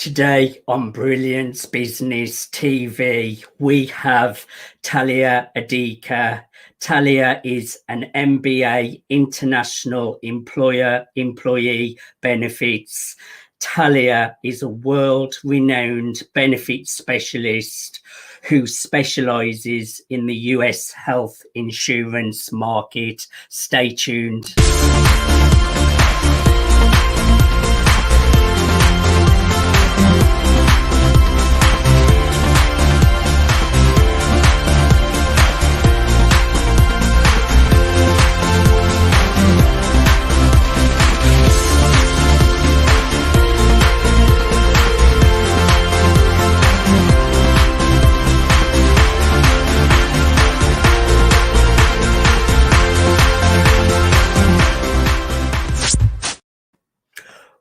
Today on Brilliance Business TV, we have Talia Adika. Talia is an MBA International Employer Employee Benefits. Talia is a world-renowned benefits specialist who specializes in the US health insurance market. Stay tuned.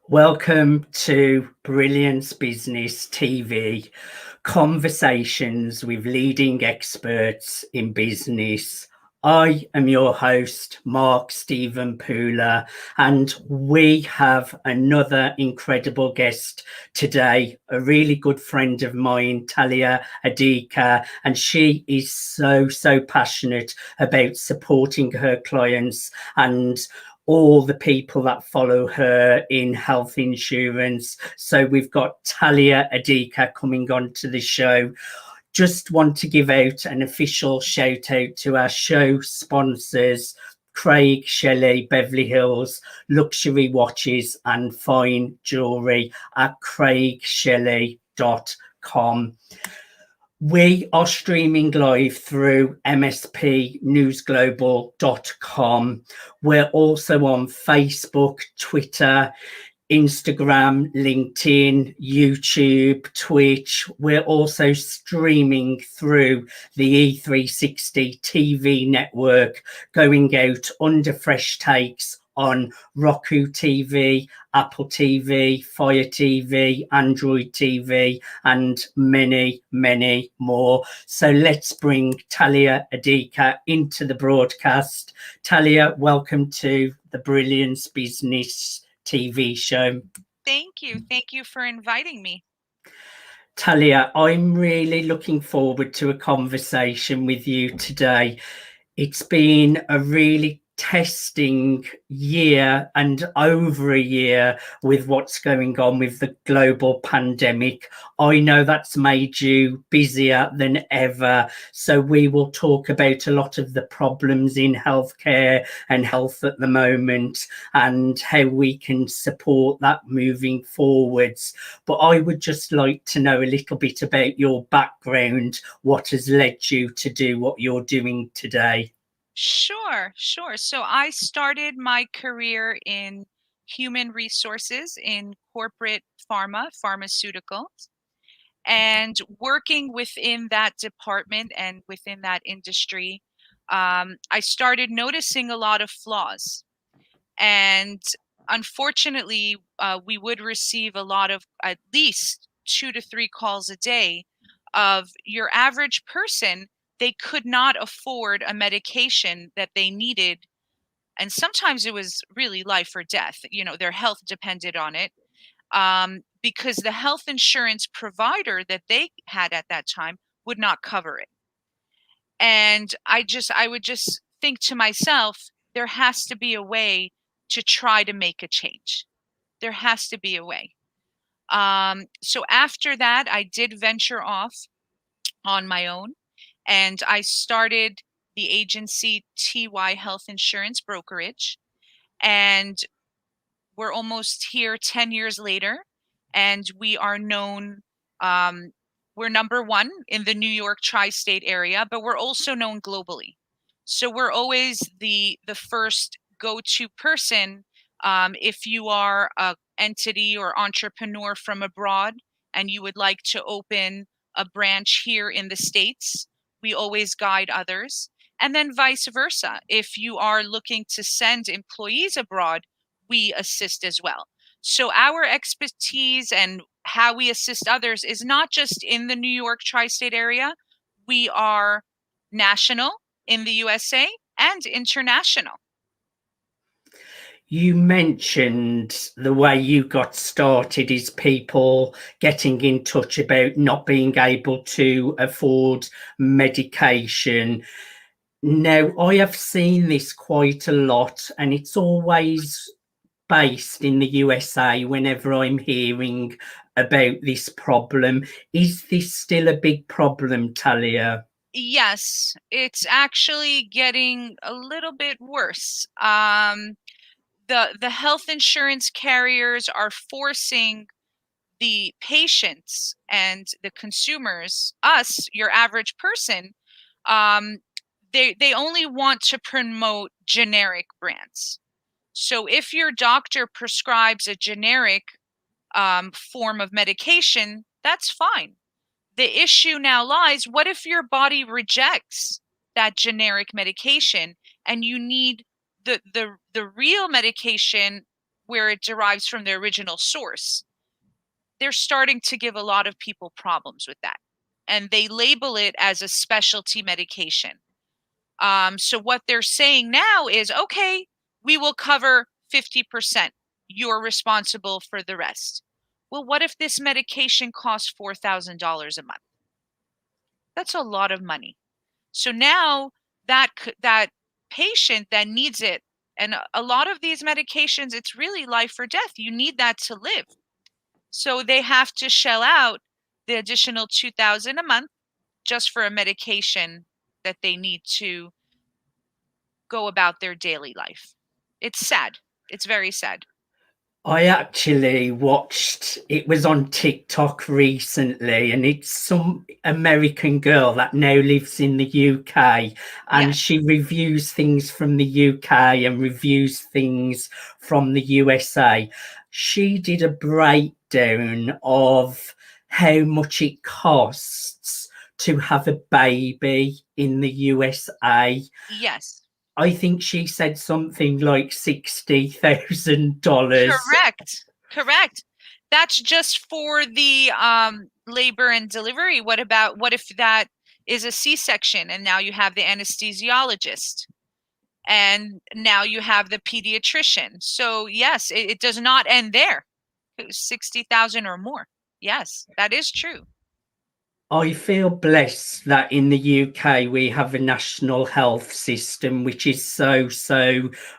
Welcome to Brilliance Business TV, conversations with leading experts in business. I am your host, Mark Stephen Pooler, and we have another incredible guest today, a really good friend of mine, Talia Adika, and she is so passionate about supporting her clients and all the people that follow her in health insurance. So we've got Talia Adika coming on to the show. Just want to give out an official shout out to our show sponsors, Craig Shelley, Beverly Hills Luxury Watches and Fine Jewelry at craigshelley.com. We are streaming live through MSP News Global.com. We're also on Facebook, Twitter, Instagram, LinkedIn, YouTube, Twitch. We're also streaming through the E360 TV network, going out under fresh takes on Roku TV, Apple TV, Fire TV, Android TV, and many more. So let's bring Talia Adika into the broadcast. Talia, welcome to the Brilliance Business TV show. Thank you. Thank you for inviting me. Talia, I'm really looking forward to a conversation with you today. It's been a really testing year and over a year with what's going on with the global pandemic. I know that's made you busier than ever. So we will talk about a lot of the problems in healthcare and health at the moment and how we can support that moving forwards. But I would just like to know a little bit about your background, what has led you to do what you're doing today. Sure. So I started my career in human resources in corporate pharmaceuticals, and working within that department and within that industry, I started noticing a lot of flaws. And unfortunately, we would receive a lot of at least 2 to 3 calls a day of your average person. They could not afford a medication that they needed. And sometimes it was really life or death. You know, their health depended on it, because the health insurance provider that they had at that time would not cover it. And I would just think to myself, there has to be a way to try to make a change. There has to be a way. So after that, I did venture off on my own, and I started the agency TY Health Insurance Brokerage. And we're almost here 10 years later, and we are known, we're number one in the New York tri-state area, but we're also known globally. So we're always the first go-to person. If you are an entity or entrepreneur from abroad and you would like to open a branch here in the States, we always guide others. And then vice versa. If you are looking to send employees abroad, we assist as well. So our expertise and how we assist others is not just in the New York tri-state area. We are national in the USA and international. You mentioned the way you got started is people getting in touch about not being able to afford medication. Now, I have seen this quite a lot, and it's always based in the USA whenever I'm hearing about this problem. Is this still a big problem, Talia? Yes, it's actually getting a little bit worse. The health insurance carriers are forcing the patients and the consumers, us, your average person, um, they only want to promote generic brands. So if your doctor prescribes a generic form of medication, that's fine. The issue now lies, what if your body rejects that generic medication and you need the real medication where it derives from the original source? They're starting to give a lot of people problems with that. And they label it as a specialty medication. So what they're saying now is, okay, we will cover 50%. You're responsible for the rest. Well, what if this medication costs $4,000 a month? That's a lot of money. So now that patient that needs it, and a lot of these medications, it's really life or death. You need that to live. So they have to shell out the additional 2,000 a month just for a medication that they need to go about their daily life. It's sad. It's very sad. I actually watched it was on TikTok recently, and it's some American girl that now lives in the UK, and Yes. she reviews things from the UK and reviews things from the USA. She did a breakdown of how much it costs to have a baby in the USA. Yes. I think she said something like $60,000. Correct. Correct. That's just for the labor and delivery. What if that is a C-section and now you have the anesthesiologist and now you have the pediatrician? So yes, it does not end there. It was 60,000 or more. Yes, that is true. I feel blessed that in the UK we have a national health system which is so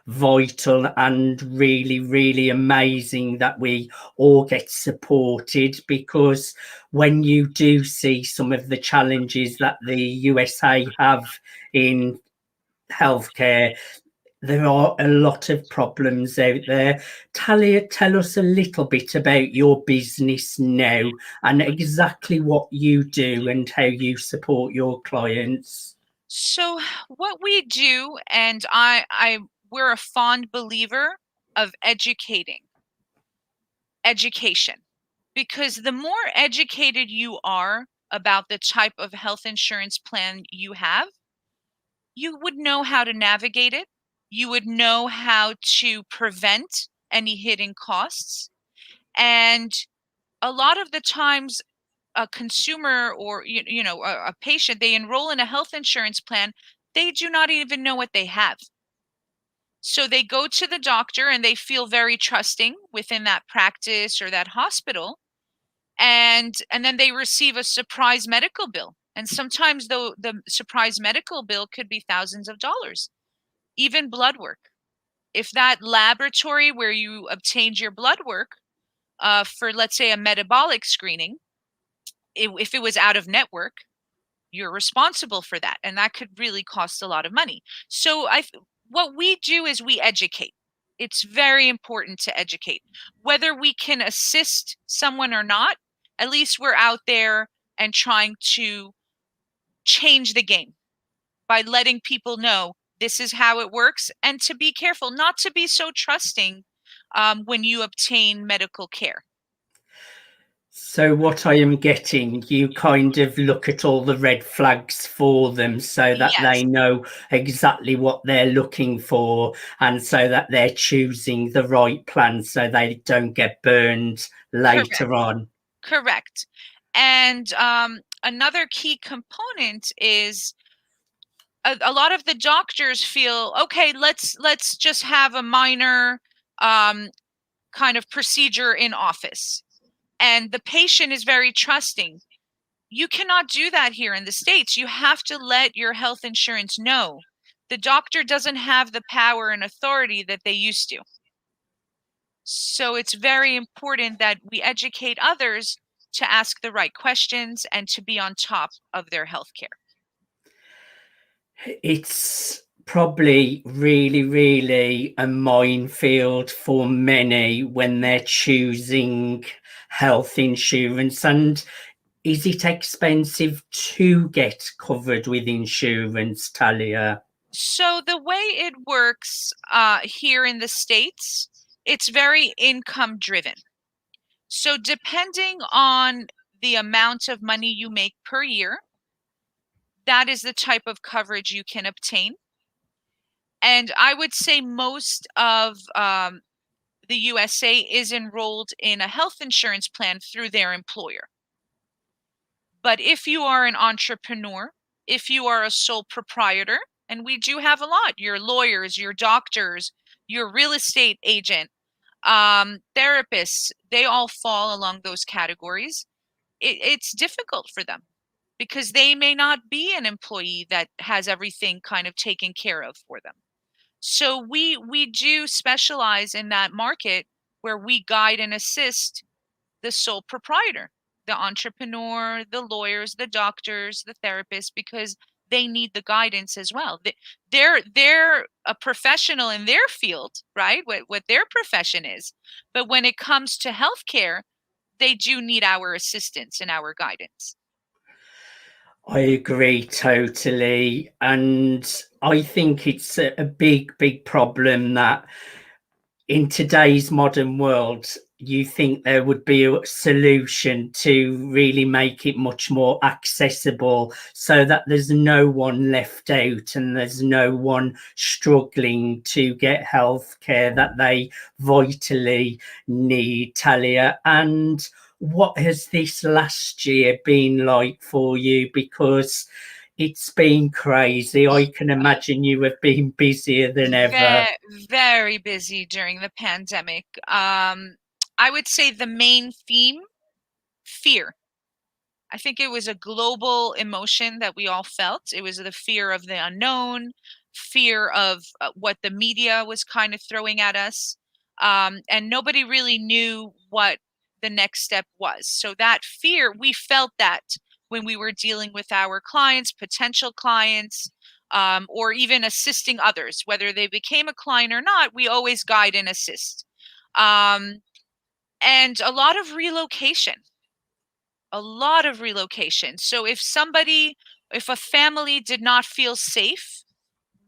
vital and really amazing that we all get supported, because when you do see some of the challenges that the USA have in healthcare, there are a lot of problems out there. Talia, tell us a little bit about your business now and exactly what you do and how you support your clients. So what we do, and we're a fond believer of education, because the more educated you are about the type of health insurance plan you have, you would know how to navigate it. You would know how to prevent any hidden costs. And a lot of the times, a consumer or a patient, they enroll in a health insurance plan, they do not even know what they have. So they go to the doctor and they feel very trusting within that practice or that hospital, and then they receive a surprise medical bill. And sometimes the surprise medical bill could be thousands of dollars, even blood work. If that laboratory where you obtained your blood work for, let's say, a metabolic screening, if it was out of network, you're responsible for that, and that could really cost a lot of money. So what we do is we educate. It's very important to educate. Whether we can assist someone or not, at least we're out there and trying to change the game by letting people know this is how it works, and to be careful not to be so trusting when you obtain medical care. So, what I am getting, you kind of look at all the red flags for them so that they Yes, know exactly what they're looking for, and so that they're choosing the right plan so they don't get burned correct, later on. correct. And another key component is a lot of the doctors feel, okay, let's just have a minor kind of procedure in office, and the patient is very trusting. You cannot do that here in the States. You have to let your health insurance know. The doctor doesn't have the power and authority that they used to. So it's very important that we educate others to ask the right questions and to be on top of their healthcare. It's probably really a minefield for many when they're choosing health insurance. And is it expensive to get covered with insurance, Talia? So the way it works here in the States, it's very income driven. So depending on the amount of money you make per year, that is the type of coverage you can obtain. And I would say most of the USA is enrolled in a health insurance plan through their employer. But if you are an entrepreneur, if you are a sole proprietor, and we do have a lot, your lawyers, your doctors, your real estate agent, therapists, they all fall along those categories. It's difficult for them because they may not be an employee that has everything kind of taken care of for them. So we do specialize in that market where we guide and assist the sole proprietor, the entrepreneur, the lawyers, the doctors, the therapists, because they need the guidance as well. They're a professional in their field, right? What their profession is. But when it comes to healthcare, they do need our assistance and our guidance. I agree totally. And I think it's a big problem that in today's modern world, you think there would be a solution to really make it much more accessible so that there's no one left out and there's no one struggling to get health care that they vitally need, Talia. And what has this last year been like for you? Because it's been crazy. I can imagine you have been busier than ever. Very busy during the pandemic. I would say the main theme, fear. I think it was a global emotion that we all felt. It was the fear of the unknown, fear of what the media was kind of throwing at us. And nobody really knew what the next step was. So that fear, we felt that when we were dealing with our clients, potential clients, or even assisting others, whether they became a client or not, we always guide and assist. And a lot of relocation. A lot of relocation. So if a family did not feel safe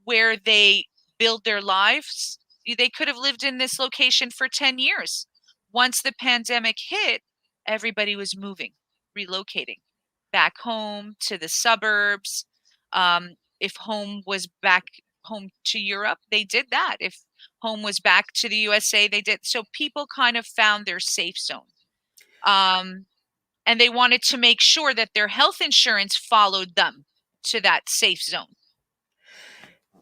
where they build their lives, they could have lived in this location for 10 years. Once the pandemic hit, everybody was moving, relocating back home to the suburbs. If home was back home to Europe, they did that. If home was back to the USA, they did. So people kind of found their safe zone. And they wanted to make sure that their health insurance followed them to that safe zone.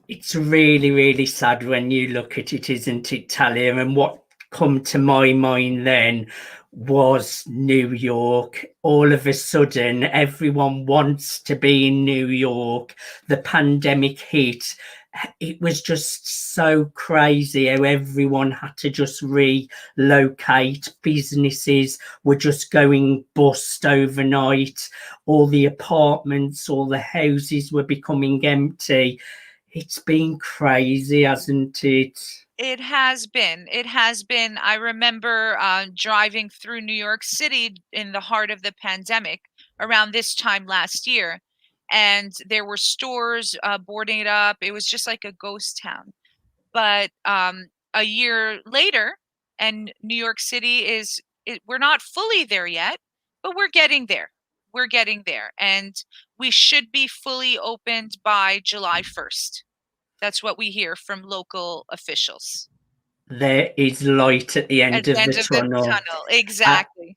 It's really sad when you look at it, isn't it, Talia? And what come to my mind then was New York. All of a sudden, everyone wants to be in New York. The pandemic hit. It was just so crazy how everyone had to just relocate. Businesses were just going bust overnight. All the apartments, all the houses were becoming empty. It's been crazy, hasn't it? It has been. It has been. I remember driving through New York City in the heart of the pandemic around this time last year, and there were stores boarding it up. It was just like a ghost town. But a year later, and New York City we're not fully there yet, but we're getting there. We're getting there, and we should be fully opened by July 1st. That's what we hear from local officials. There is light at the At end the of end the of the tunnel. tunnel, exactly.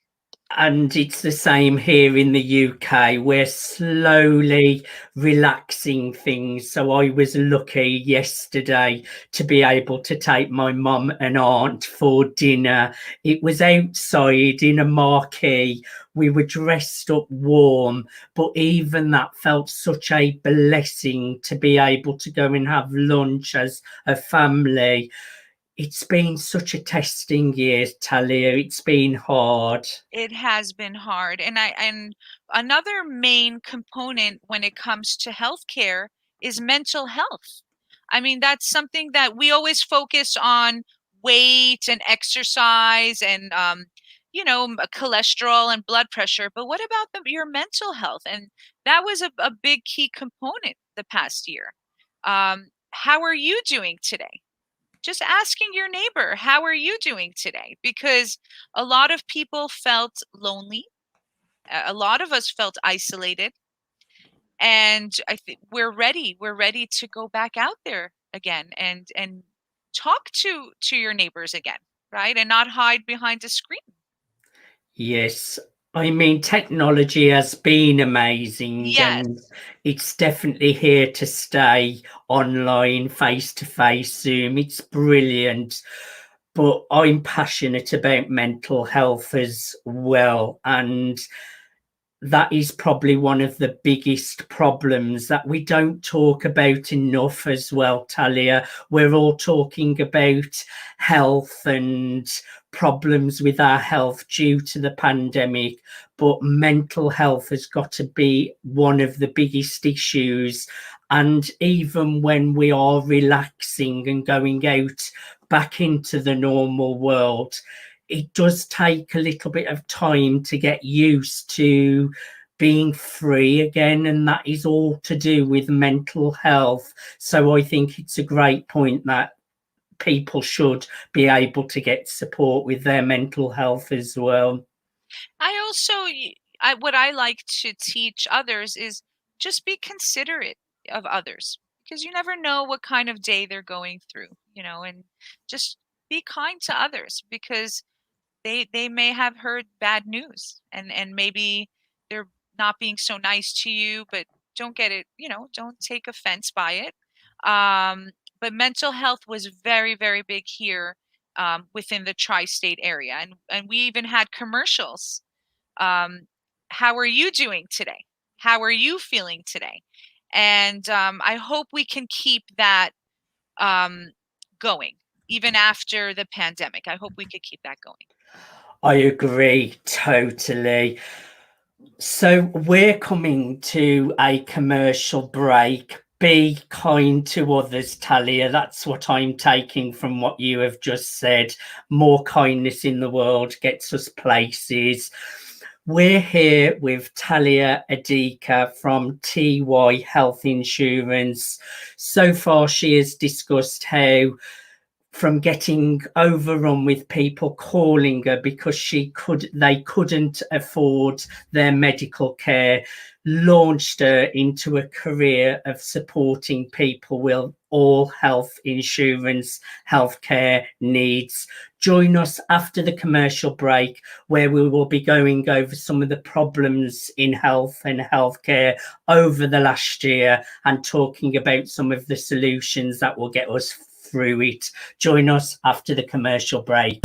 And it's the same here in the UK. We're slowly relaxing things. So I was lucky yesterday to be able to take my mum and aunt for dinner. It was outside in a marquee. We were dressed up warm, but even that felt such a blessing to be able to go and have lunch as a family. It's been such a testing year, Talia. It's been hard. It has been hard. And another main component when it comes to healthcare is mental health. I mean, that's something that we always focus on: weight and exercise and cholesterol and blood pressure. But what about your mental health? And that was a big key component the past year. How are you doing today? Just asking your neighbor, how are you doing today? Because a lot of people felt lonely. A lot of us felt isolated. And I think we're ready. We're ready to go back out there again and talk to your neighbors again, right? And not hide behind a screen. Yes. I mean, technology has been amazing, Yes. and it's definitely here to stay. Online, face to face, Zoom, it's brilliant. But I'm passionate about mental health as well. And that is probably one of the biggest problems that we don't talk about enough as well, Talia. We're all talking about health and problems with our health due to the pandemic, but mental health has got to be one of the biggest issues. And even when we are relaxing and going out back into the normal world, it does take a little bit of time to get used to being free again, and that is all to do with mental health. So I think it's a great point that people should be able to get support with their mental health as well. I also, what I like to teach others is just be considerate of others, because you never know what kind of day they're going through, and just be kind to others, because they may have heard bad news, and maybe they're not being so nice to you, but don't get it, don't take offense by it. But mental health was very, very big here, within the tri-state area, and we even had commercials. How are you doing today? How are you feeling today? And I hope we can keep that going even after the pandemic. I hope we could keep that going. I agree totally. So we're coming to a commercial break. Be kind to others, Talia. That's what I'm taking from what you have just said. More kindness in the world gets us places. We're here with Talia Adika from TY Health Insurance. So far, she has discussed how, from getting overrun with people calling her because they couldn't afford their medical care, launched her into a career of supporting people with all health insurance, healthcare needs. Join us after the commercial break, where we will be going over some of the problems in health and healthcare over the last year and talking about some of the solutions that will get us through it. Join us after the commercial break.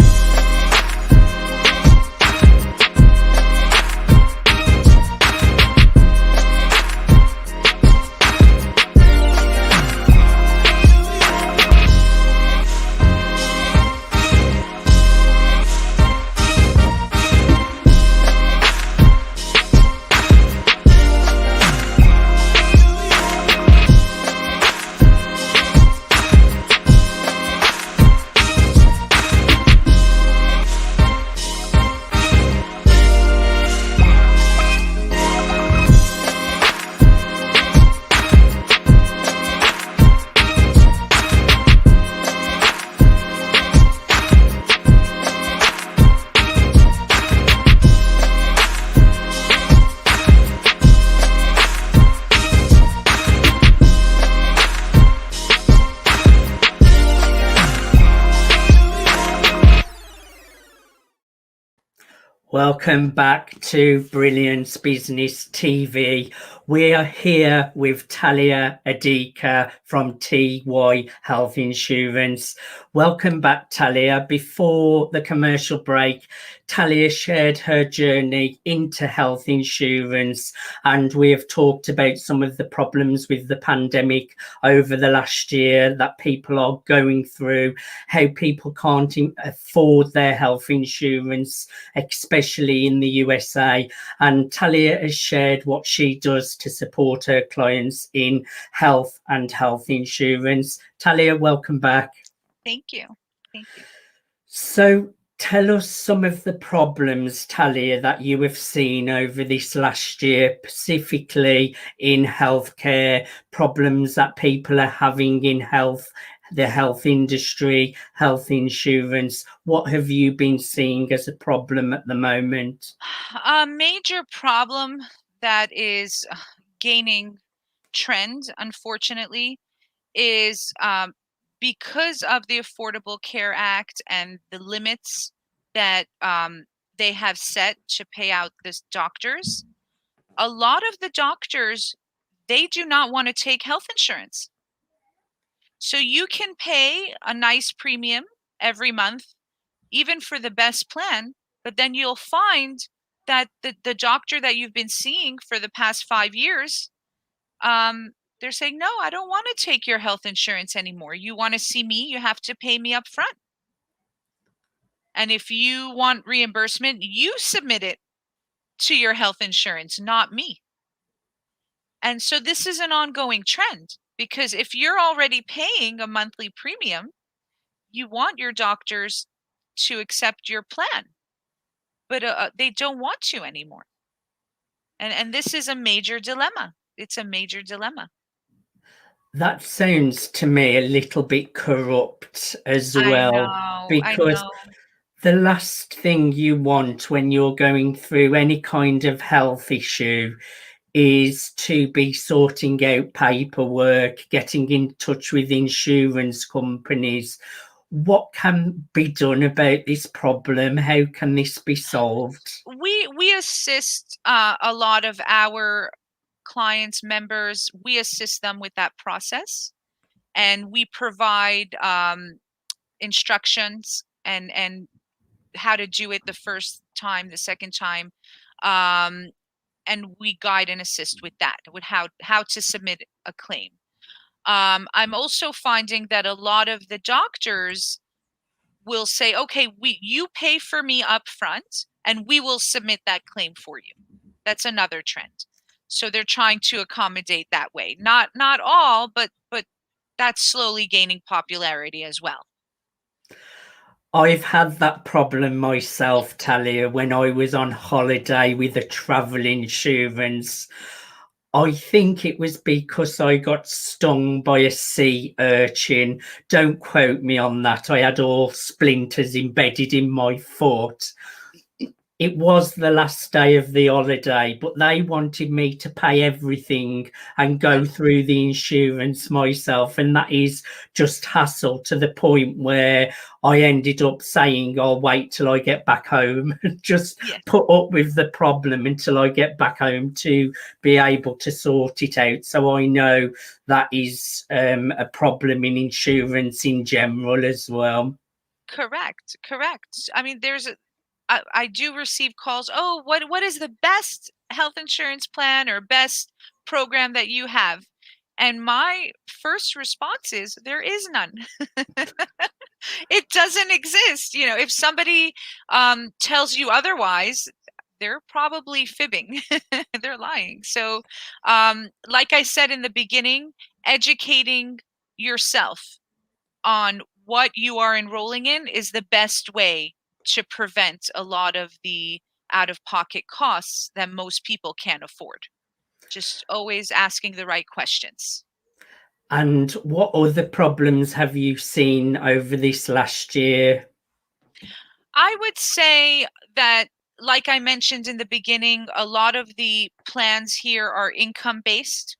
Welcome back to Brilliance Business TV. We are here with Talia Adika from TY Health Insurance. Welcome back, Talia. Before the commercial break, Talia shared her journey into health insurance, and we have talked about some of the problems with the pandemic over the last year that people are going through, how people can't afford their health insurance, especially in the USA. And Talia has shared what she does to support her clients in health and health insurance. Talia, welcome back. Thank you. Thank you. So tell us some of the problems, Talia, that you have seen over this last year, specifically in healthcare, problems that people are having in health, the health industry, health insurance. What have you been seeing as a problem at the moment? A major problem that is gaining trend, unfortunately, is because of the Affordable Care Act and the limits that they have set to pay out the doctors. A lot of the doctors, they do not want to take health insurance. So you can pay a nice premium every month, even for the best plan, but then you'll find that the doctor that you've been seeing for the past 5 years, they're saying, no, I don't want to take your health insurance anymore. You want to see me, you have to pay me up front. And if you want reimbursement, you submit it to your health insurance, not me. And so this is an ongoing trend, because if you're already paying a monthly premium, you want your doctors to accept your plan, but they don't want to anymore. And this is a major dilemma. It's a major dilemma. That sounds to me a little bit corrupt as I well, know, I because know. the last thing you want when you're going through any kind of health issue is to be sorting out paperwork, getting in touch with insurance companies. What can be done about this problem? How can this be solved? We assist a lot of our clients, members. We assist them with that process, and we provide instructions and how to do it the first time, the second time, and we guide and assist with that, with how to submit a claim. I'm also finding that a lot of the doctors will say, okay, you pay for me up front and we will submit that claim for you. That's another trend. So they're trying to accommodate that way. Not all, but that's slowly gaining popularity as well. I've had that problem myself, Talia, when I was on holiday with a travel insurance. I think it was because I got stung by a sea urchin. Don't quote me on that. I had all splinters embedded in my foot. It was the last day of the holiday, but they wanted me to pay everything and go through the insurance myself. And that is just hassle to the point where I ended up saying, I'll wait till I get back home and just Yes. put up with the problem until I get back home to be able to sort it out. So I know that is a problem in insurance in general as well. Correct. I mean, I do receive calls. Oh, what is the best health insurance plan or best program that you have? And my first response is there is none. It doesn't exist. If somebody tells you otherwise, they're probably fibbing. They're lying. So, like I said in the beginning, educating yourself on what you are enrolling in is the best way to prevent a lot of the out-of-pocket costs that most people can't afford. Just always asking the right questions. And what other problems have you seen over this last year? I would say that, like I mentioned in the beginning, a lot of the plans here are income-based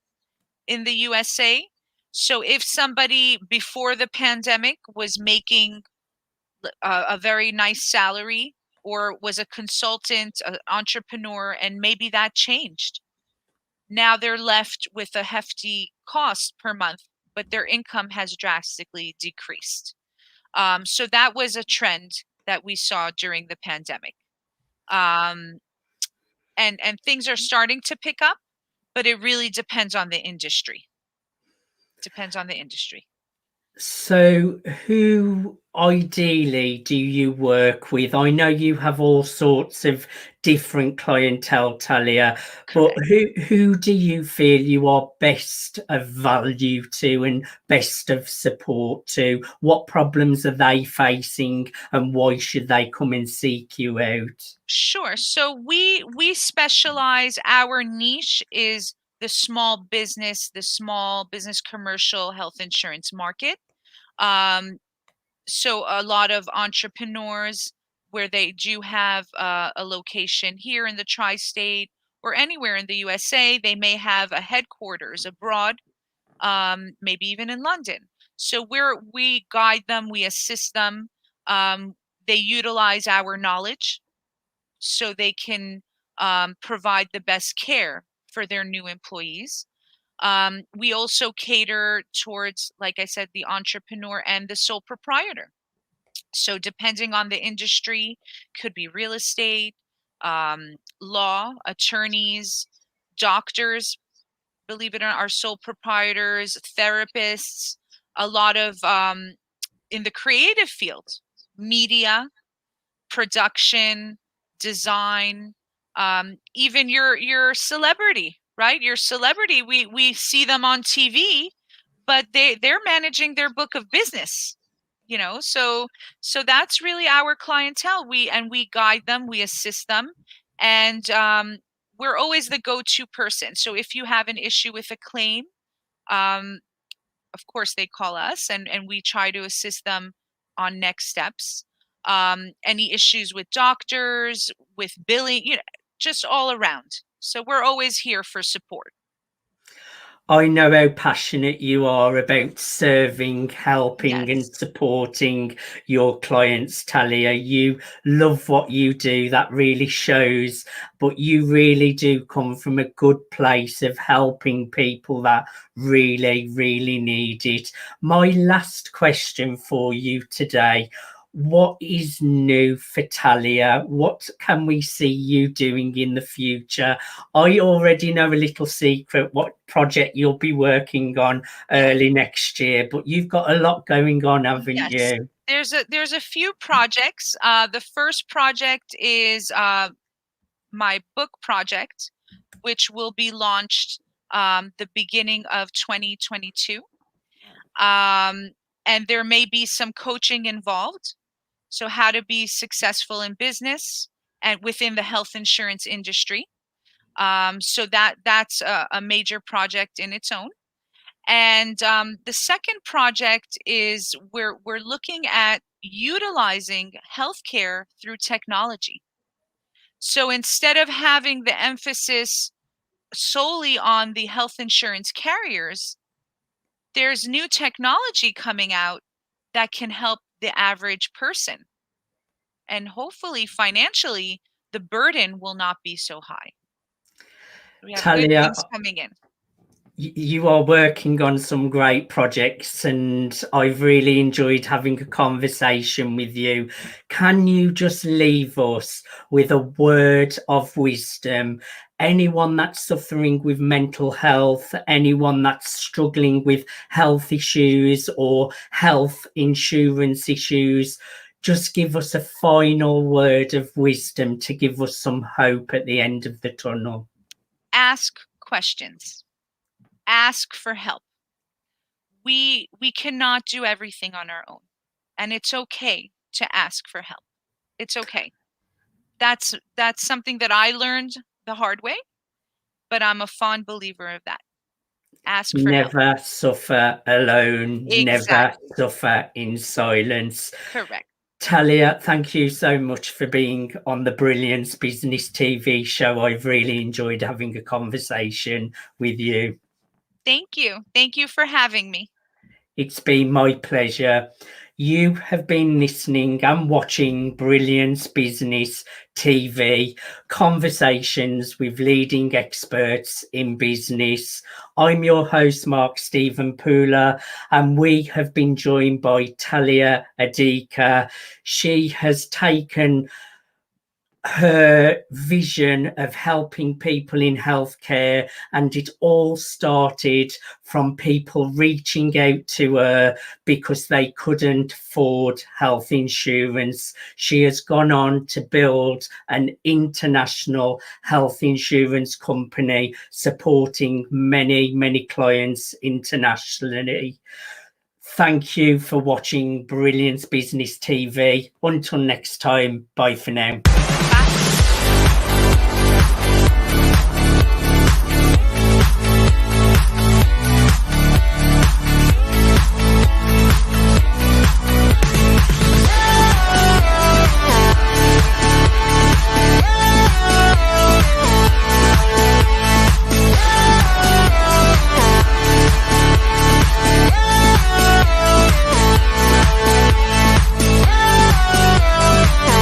in the USA. So if somebody before the pandemic was making a very nice salary, or was a consultant, an entrepreneur, and maybe that changed. Now they're left with a hefty cost per month, but their income has drastically decreased. So that was a trend that we saw during the pandemic. Um, and things are starting to pick up, but it really depends on the industry. Depends on the industry. So, who ideally do you work with? I know you have all sorts of different clientele, Talia, but Correct. who do you feel you are best of value to and best of support to? What problems are they facing, and why should they come and seek you out? Sure. So we specialize, our niche is the small business commercial health insurance market. Um, so a lot of entrepreneurs where they do have a location here in the tri-state or anywhere in the USA, they may have a headquarters abroad, maybe even in London. So we guide them, we assist them. They utilize our knowledge so they can provide the best care for their new employees. We also cater towards, like I said, the entrepreneur and the sole proprietor. So depending on the industry, could be real estate, law, attorneys, doctors, believe it or not, are sole proprietors, therapists, a lot of in the creative field, media, production, design, even your celebrity, right? Your celebrity, we see them on TV, but they're managing their book of business, you know. So that's really our clientele. We guide them, we assist them, and we're always the go-to person. So if you have an issue with a claim, um, of course they call us, and we try to assist them on next steps. Any issues with doctors, with billing, you know, just all around. So we're always here for support. I know how passionate you are about serving, helping, and Yes. supporting your clients, Talia. You love what you do. That really shows, but you really do come from a good place of helping people that really, really need it. My last question for you today: what is new for Talia? What can we see you doing in the future? I already know a little secret what project you'll be working on Yes. early next year, but you've got a lot going on, haven't Yes. you? There's a few projects. The first project is my book project, which will be launched the beginning of 2022. And there may be some coaching involved. So how to be successful in business and within the health insurance industry. So that's a major project in its own. And the second project is we're looking at utilizing healthcare through technology. So instead of having the emphasis solely on the health insurance carriers, there's new technology coming out that can help the average person. And hopefully financially, the burden will not be so high. We have good Talia, things coming in. you are working on some great projects, and I've really enjoyed having a conversation with you. Can you just leave us with a word of wisdom? Anyone that's suffering with mental health, anyone that's struggling with health issues or health insurance issues, just give us a final word of wisdom to give us some hope at the end of the tunnel. Ask questions. Ask for help. We cannot do everything on our own, and it's okay to ask for help. It's okay. That's something that I learned the hard way, but I'm a fond believer of that. Ask for help. Never suffer alone, never Exactly. suffer in silence. Correct. Talia, thank you so much for being on the Brilliance Business TV show. I've really enjoyed having a conversation with you. Thank you. Thank you for having me. It's been my pleasure. You have been listening and watching Brilliance Business TV, conversations with leading experts in business. I'm your host, Mark Stephen Pooler, and we have been joined by Talia Adika. She has taken her vision of helping people in healthcare, and it all started from people reaching out to her because they couldn't afford health insurance. She has gone on to build an international health insurance company supporting many clients internationally. Thank you for watching Brilliance Business TV. Until next time, bye for now.